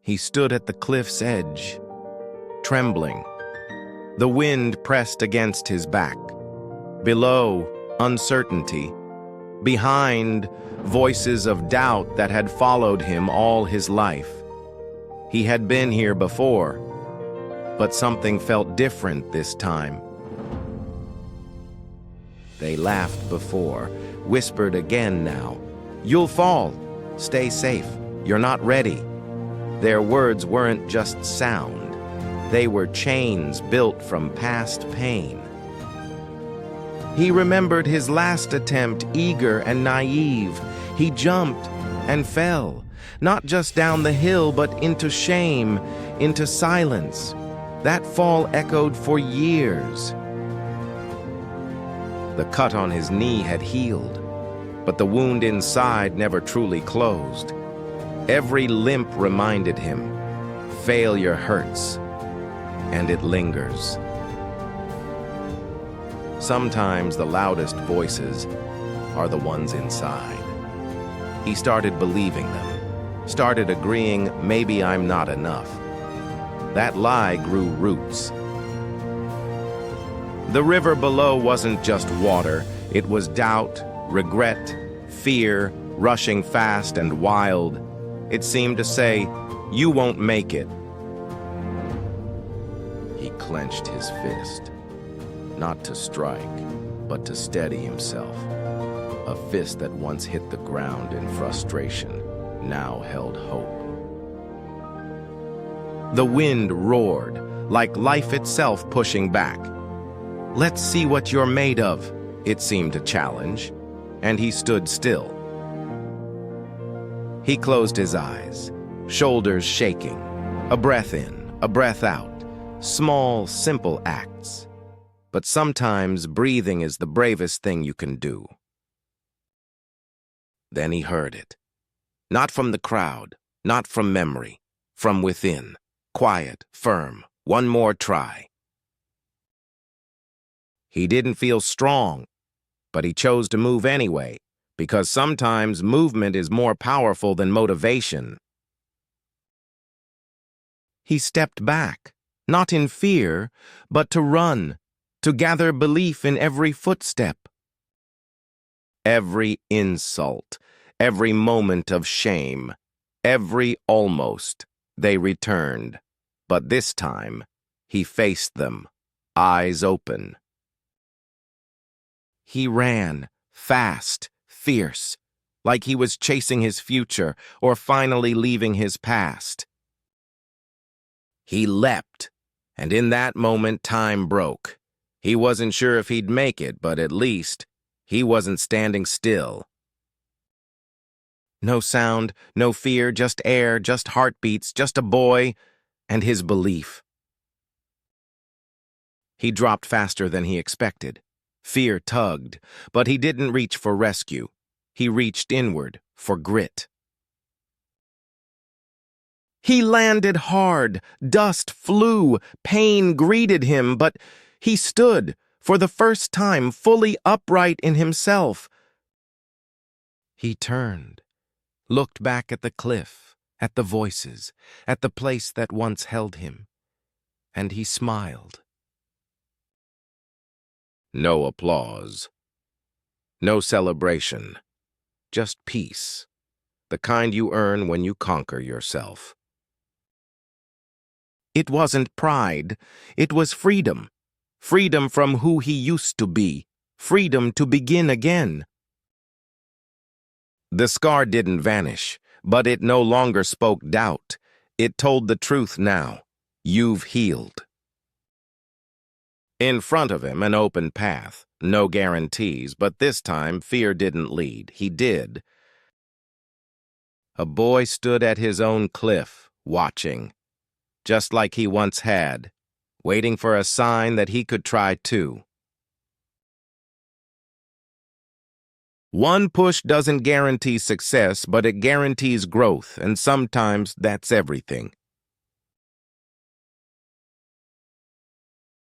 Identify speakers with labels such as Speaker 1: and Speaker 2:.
Speaker 1: He stood at the cliff's edge, trembling. The wind pressed against his back. Below, uncertainty. Behind, voices of doubt that had followed him all his life. He had been here before, but something felt different this time. They laughed before, whispered again now. "You'll fall. Stay safe. You're not ready." Their words weren't just sound. They were chains built from past pain. He remembered his last attempt, eager and naive. He jumped and fell, not just down the hill, but into shame, into silence. That fall echoed for years. The cut on his knee had healed, but the wound inside never truly closed. Every limp reminded him, failure hurts, and it lingers. Sometimes the loudest voices are the ones inside. He started believing them, started agreeing maybe I'm not enough. That lie grew roots. The river below wasn't just water, it was doubt, regret, fear, rushing fast and wild. It seemed to say, "You won't make it." He clenched his fist, not to strike, but to steady himself. A fist that once hit the ground in frustration now held hope. The wind roared, like life itself pushing back. "Let's see what you're made of," it seemed to challenge, and he stood still. He closed his eyes, shoulders shaking, a breath in, a breath out, small, simple acts. But sometimes breathing is the bravest thing you can do. Then he heard it. Not from the crowd, not from memory, from within, quiet, firm, one more try. He didn't feel strong, but he chose to move anyway, because sometimes movement is more powerful than motivation. He stepped back, not in fear, but to run, to gather belief in every footstep. Every insult, every moment of shame, every almost, they returned. But this time, he faced them, eyes open. He ran, fast, fierce, like he was chasing his future or finally leaving his past. He leapt, and in that moment time broke. He wasn't sure if he'd make it, but at least he wasn't standing still. No sound, no fear, just air, just heartbeats, just a boy and his belief. He dropped faster than he expected. Fear tugged, but he didn't reach for rescue. He reached inward for grit. He landed hard, dust flew, pain greeted him, but he stood, for the first time, fully upright in himself. He turned, looked back at the cliff, at the voices, at the place that once held him, and he smiled. No applause. No celebration. Just peace. The kind you earn when you conquer yourself. It wasn't pride. It was freedom. Freedom from who he used to be. Freedom to begin again. The scar didn't vanish, but it no longer spoke doubt. It told the truth now. You've healed. In front of him, an open path. No guarantees, but this time fear didn't lead. He did. A boy stood at his own cliff, watching, just like he once had, waiting for a sign that he could try too. One push doesn't guarantee success, but it guarantees growth, and sometimes that's everything.